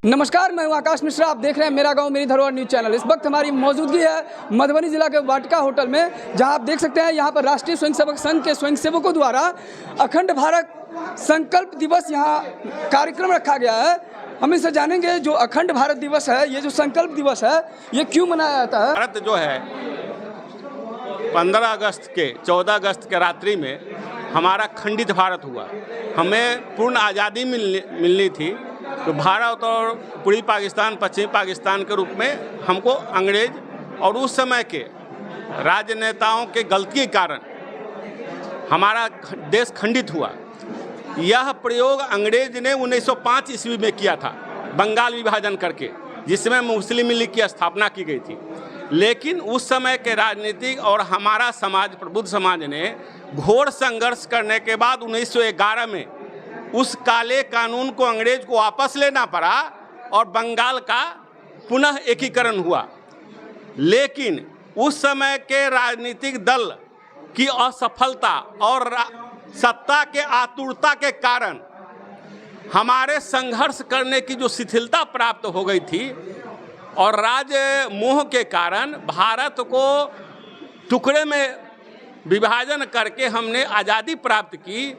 नमस्कार, मैं हूं आकाश मिश्रा। आप देख रहे हैं मेरा गांव मेरी धरोहर न्यूज़ चैनल। इस वक्त हमारी मौजूदगी है मधुबनी जिला के वाटिका होटल में, जहां आप देख सकते हैं यहां पर राष्ट्रीय स्वयंसेवक संघ के स्वयंसेवकों द्वारा अखंड भारत संकल्प दिवस यहां कार्यक्रम रखा गया है। हम इससे जानेंगे जो अखंड भारत दिवस है, ये जो संकल्प दिवस है, ये क्यों मनाया जाता है। भारत जो है 14 अगस्त के रात्रि में हमारा खंडित भारत हुआ। हमें पूर्ण आज़ादी मिलनी थी, तो भारत और पूर्वी पाकिस्तान, पश्चिमी पाकिस्तान के रूप में हमको अंग्रेज और उस समय के राजनेताओं के गलती के कारण हमारा देश खंडित हुआ। यह प्रयोग अंग्रेज ने 1905 ईस्वी में किया था, बंगाल विभाजन करके, जिसमें मुस्लिम लीग की स्थापना की गई थी। लेकिन उस समय के राजनीतिक और हमारा समाज, प्रबुद्ध समाज ने घोर संघर्ष करने के बाद 1911 में उस काले कानून को अंग्रेज को वापस लेना पड़ा और बंगाल का पुनः एकीकरण हुआ। लेकिन उस समय के राजनीतिक दल की असफलता और सत्ता के आतुरता के कारण हमारे संघर्ष करने की जो शिथिलता प्राप्त हो गई थी और राज मोह के कारण भारत को टुकड़े में विभाजन करके हमने आज़ादी प्राप्त की,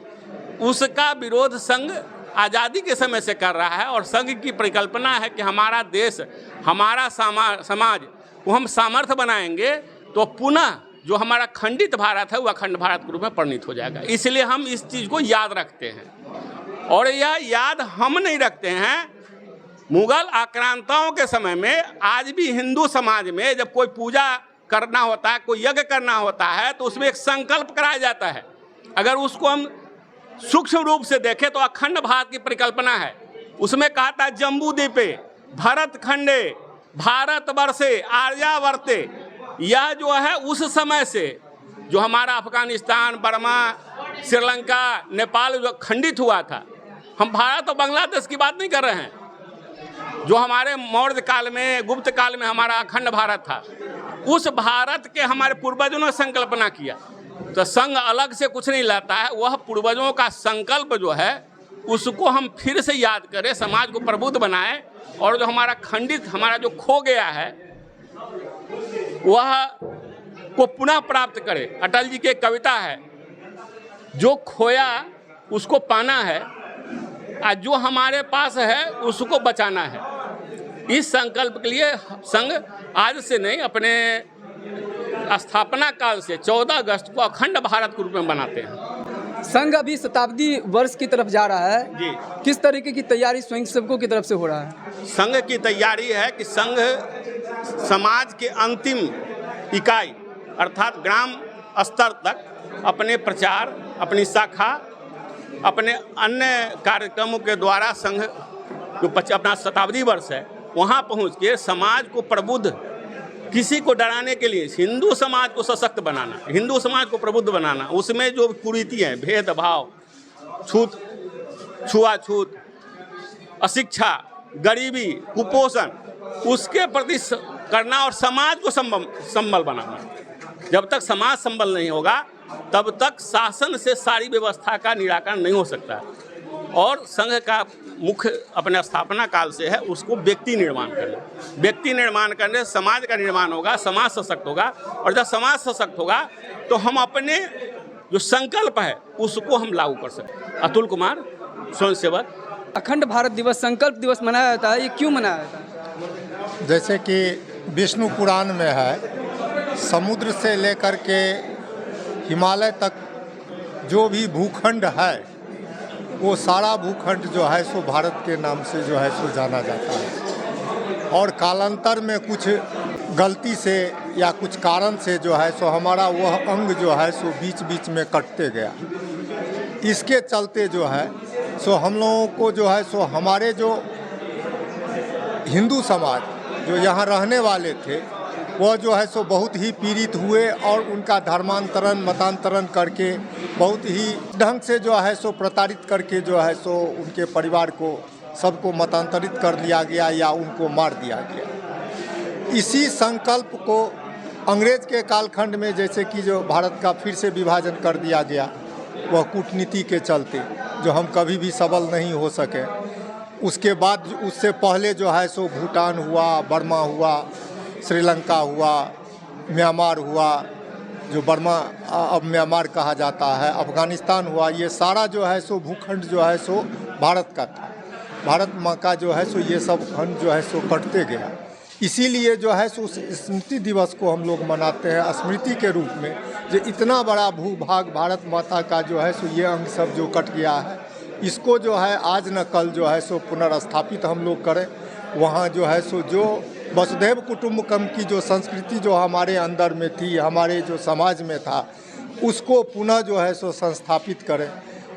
उसका विरोध संघ आज़ादी के समय से कर रहा है। और संघ की परिकल्पना है कि हमारा देश, हमारा समाज को हम सामर्थ्य बनाएंगे तो पुनः जो हमारा खंडित भारत है वो अखंड भारत के रूप में परिणित हो जाएगा। इसलिए हम इस चीज़ को याद रखते हैं। और यह याद हम नहीं रखते हैं, मुगल आक्रांताओं के समय में आज भी हिंदू समाज में जब कोई पूजा करना होता है, कोई यज्ञ करना होता है, तो उसमें एक संकल्प कराया जाता है। अगर उसको हम सूक्ष्म रूप से देखें तो अखंड भारत की परिकल्पना है। उसमें कहा था जम्बू द्वीपे भरत खंडे भारत वर्षे आर्यावर्ते। यह जो है उस समय से जो हमारा अफगानिस्तान, बर्मा, श्रीलंका, नेपाल जो खंडित हुआ था, हम भारत और बांग्लादेश की बात नहीं कर रहे हैं। जो हमारे मौर्य काल में, गुप्त काल में हमारा अखंड भारत था, उस भारत के हमारे पूर्वजों ने संकल्पना किया। तो संघ अलग से कुछ नहीं लाता है, वह पूर्वजों का संकल्प जो है उसको हम फिर से याद करें, समाज को प्रबुद्ध बनाएं और जो हमारा खंडित, हमारा जो खो गया है वह को पुनः प्राप्त करें। अटल जी की एक कविता है, जो खोया उसको पाना है और जो हमारे पास है उसको बचाना है। इस संकल्प के लिए संघ आज से नहीं, अपने स्थापना काल से 14 अगस्त को अखंड भारत के रूप में बनाते हैं। संघ अभी शताब्दी वर्ष की तरफ जा रहा है जी। किस तरीके की तैयारी स्वयंसेवकों की तरफ से हो रहा है। संघ की तैयारी है कि संघ समाज के अंतिम इकाई अर्थात ग्राम स्तर तक अपने प्रचार, अपनी शाखा, अपने अन्य कार्यक्रमों के द्वारा संघ जो अपना शताब्दी वर्ष है वहाँ पहुँच के समाज को प्रबुद्ध, किसी को डराने के लिए हिंदू समाज को सशक्त बनाना, हिंदू समाज को प्रबुद्ध बनाना, उसमें जो कुरीति हैं, भेदभाव, छुआछूत, अशिक्षा, गरीबी, कुपोषण, उसके प्रति करना और समाज को संबल बनाना। जब तक समाज संबल नहीं होगा तब तक शासन से सारी व्यवस्था का निराकरण नहीं हो सकता। और संघ का मुख्य अपने स्थापना काल से है उसको व्यक्ति निर्माण करना। व्यक्ति निर्माण करने से समाज का निर्माण होगा, समाज सशक्त होगा। और जब समाज सशक्त होगा तो हम अपने जो संकल्प है उसको हम लागू कर सकते। अतुल कुमार, स्वयंसेवक। अखंड भारत दिवस, संकल्प दिवस मनाया जाता है, ये क्यों मनाया जाता है। जैसे कि विष्णु पुराण में है, समुद्र से लेकर के हिमालय तक जो भी भूखंड है वो सारा भूखंड जो है सो भारत के नाम से जो है सो जाना जाता है। और कालांतर में कुछ गलती से या कुछ कारण से जो है सो हमारा वह अंग जो है सो बीच बीच में कटते गया। इसके चलते जो है सो हम लोगों को जो है सो हमारे जो हिंदू समाज जो यहाँ रहने वाले थे वह जो है सो बहुत ही पीड़ित हुए और उनका धर्मांतरण, मतांतरण करके बहुत ही ढंग से जो है सो प्रताड़ित करके जो है सो उनके परिवार को सबको मतांतरित कर लिया गया या उनको मार दिया गया। इसी संकल्प को अंग्रेज के कालखंड में जैसे कि जो भारत का फिर से विभाजन कर दिया गया, वह कूटनीति के चलते जो हम कभी भी सबल नहीं हो सके, उसके बाद उससे पहले जो है सो भूटान हुआ, बर्मा हुआ, श्रीलंका हुआ, म्यांमार हुआ, जो बर्मा अब म्यांमार कहा जाता है, अफ़गानिस्तान हुआ। ये सारा जो है सो भूखंड जो है सो भारत का था। भारत माँ का जो है सो ये सब खंड जो है सो कटते गया। इसीलिए जो है सो उस स्मृति दिवस को हम लोग मनाते हैं स्मृति के रूप में, जो इतना बड़ा भूभाग भारत माता का जो है सो ये अंग सब जो कट गया है, इसको जो है आज न कल जो है सो पुनर्स्थापित हम लोग करें। वहाँ जो है सो जो वसुधैव कुटुंबकम की जो संस्कृति जो हमारे अंदर में थी, हमारे जो समाज में था, उसको पुनः जो है सो संस्थापित करें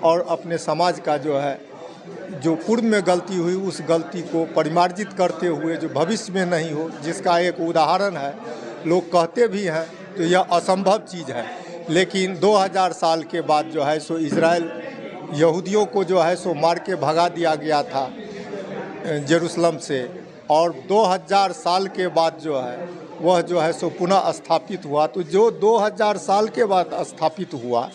और अपने समाज का जो है जो पूर्व में गलती हुई उस गलती को परिमार्जित करते हुए जो भविष्य में नहीं हो, जिसका एक उदाहरण है। लोग कहते भी हैं तो यह असंभव चीज़ है, लेकिन 2000 साल के बाद जो है सो इजराइल यहूदियों को जो है सो मार के भगा दिया गया था जेरूसलम से, और 2000 साल के बाद जो है वह जो है सो पुनः स्थापित हुआ। तो जो 2000 साल के बाद स्थापित हुआ,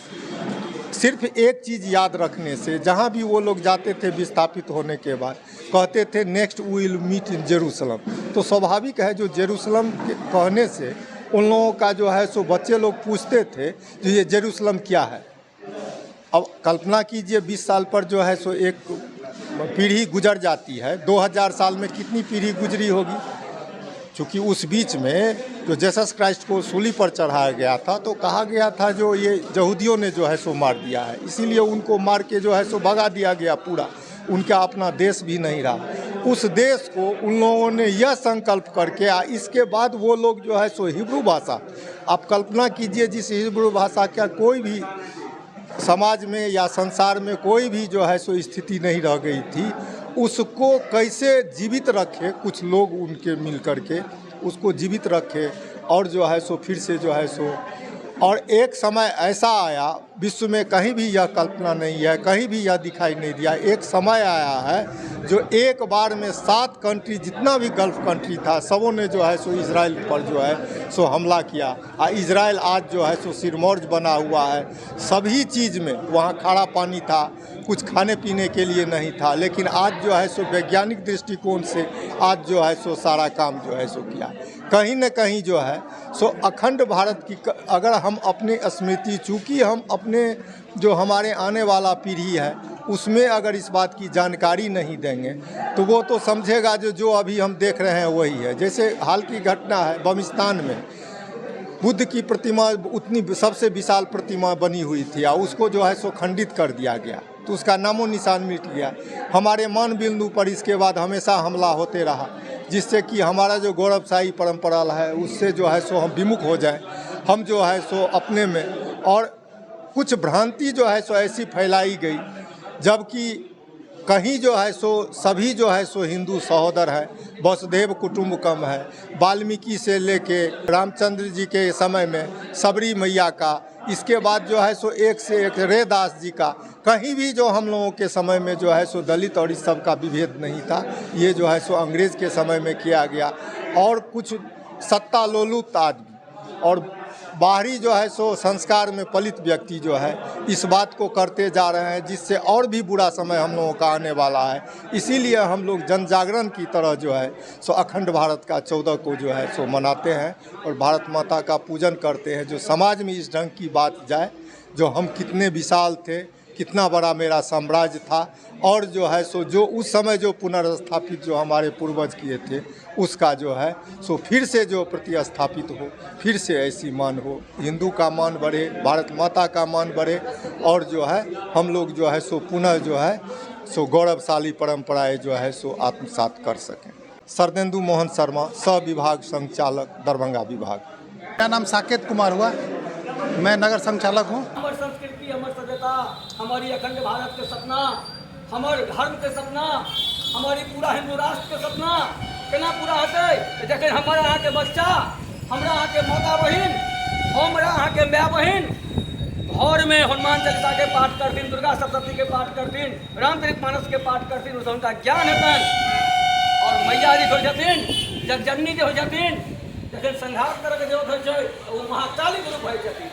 सिर्फ एक चीज़ याद रखने से, जहाँ भी वो लोग जाते थे विस्थापित होने के बाद, कहते थे next we will meet in Jerusalem. तो स्वाभाविक है जो जेरूसलम के कहने से उन लोगों का जो है सो बच्चे लोग पूछते थे जो ये जेरूसलम क्या है। अब कल्पना कीजिए 20 साल पर जो है सो एक पीढ़ी गुजर जाती है, 2000 साल में कितनी पीढ़ी गुजरी होगी। चूँकि उस बीच में जो जीसस क्राइस्ट को सूली पर चढ़ाया गया था, तो कहा गया था जो ये यहूदियों ने जो है सो मार दिया है, इसीलिए उनको मार के जो है सो भगा दिया गया पूरा। उनका अपना देश भी नहीं रहा। उस देश को उन लोगों ने यह संकल्प करके इसके बाद वो लोग जो है सो हिब्रू भाषा, आप कल्पना कीजिए जिस हिब्रू भाषा का कोई भी समाज में या संसार में कोई भी जो है सो स्थिति नहीं रह गई थी, उसको कैसे जीवित रखे कुछ लोग उनके मिल कर के उसको जीवित रखे, और जो है सो फिर से जो है सो। और एक समय ऐसा आया विश्व में कहीं भी यह कल्पना नहीं है, कहीं भी यह दिखाई नहीं दिया, एक समय आया है जो एक बार में 7 कंट्री, जितना भी गल्फ कंट्री था, सबों ने जो है सो इजराइल पर जो है सो हमला किया। इजराइल आज जो है सो सिरमौर बना हुआ है। सभी चीज़ में वहाँ खारा पानी था, कुछ खाने पीने के लिए नहीं था, लेकिन आज जो है सो वैज्ञानिक दृष्टिकोण से आज जो है सो सारा काम जो है सो किया। कहीं न कहीं जो है सो अखंड भारत की अगर हम अपनी स्मृति, चूँकि हम अपने जो हमारे आने वाला पीढ़ी है उसमें अगर इस बात की जानकारी नहीं देंगे तो वो तो समझेगा जो अभी हम देख रहे हैं वही है। जैसे हाल की घटना है बमिस्तान में, बुद्ध की प्रतिमा, उतनी सबसे विशाल प्रतिमा बनी हुई थी और उसको जो है सो खंडित कर दिया गया, तो उसका नामो निशान मिट गया। हमारे मान बिंदु पर इसके बाद हमेशा हमला होते रहा, जिससे कि हमारा जो गौरवशाही परंपरा है उससे जो है सो हम विमुख हो जाएं। हम जो है सो अपने में, और कुछ भ्रांति जो है सो ऐसी फैलाई गई, जबकि कहीं जो है सो सभी जो है सो हिंदू सहोदर है, वसुधैव कुटुंबकम है। वाल्मीकि से लेके रामचंद्र जी के समय में सबरी मैया का, इसके बाद जो है सो एक से एक रेदास जी का, कहीं भी जो हम लोगों के समय में जो है सो दलित और इस सब का विभेद नहीं था। ये जो है सो अंग्रेज़ के समय में किया गया, और कुछ सत्ता लोलुप आदमी और बाहरी जो है सो संस्कार में पलित व्यक्ति जो है इस बात को करते जा रहे हैं, जिससे और भी बुरा समय हम लोगों का आने वाला है। इसीलिए हम लोग जन जागरण की तरह जो है सो अखंड भारत का 14 को जो है सो मनाते हैं और भारत माता का पूजन करते हैं। जो समाज में इस ढंग की बात जाए, जो हम कितने विशाल थे, कितना बड़ा मेरा साम्राज्य था, और जो है सो जो उस समय जो पुनर्स्थापित जो हमारे पूर्वज किए थे उसका जो है सो फिर से जो प्रतिस्थापित हो, फिर से ऐसी मान हो, हिंदू का मान बढ़े, भारत माता का मान बढ़े, और जो है हम लोग जो है सो पुनः जो है सो गौरवशाली परंपराएं जो है सो आत्मसात कर सकें। सरदेंदु मोहन शर्मा, सह विभाग संचालक, दरभंगा विभाग। मेरा नाम साकेत कुमार हुआ, मैं नगर संचालक हूँ। हमारी संस्कृति, हमारी सभ्यता, हमारी अखंड भारत के सपना, हमारे धर्म के सपना, हमारी पूरा हिंदू राष्ट्र के सपना केना पूरा होते जखन हमारा यहाँ के बच्चा, हमरा यहाँ के माता बहन, हमरा यहाँ के माय बहन घर में हनुमान चालीसा के पाठ करतीन, दुर्गा सप्तशती के पाठ करतीन, रामचरितमानस के पाठ करतीन, उससे उनका ज्ञान हेतन। और मैया जी हो जातीन, जगजननी जी हो जातीन, जखन संहार करके जो हो, वो महाकाली के रूप हो जातीन।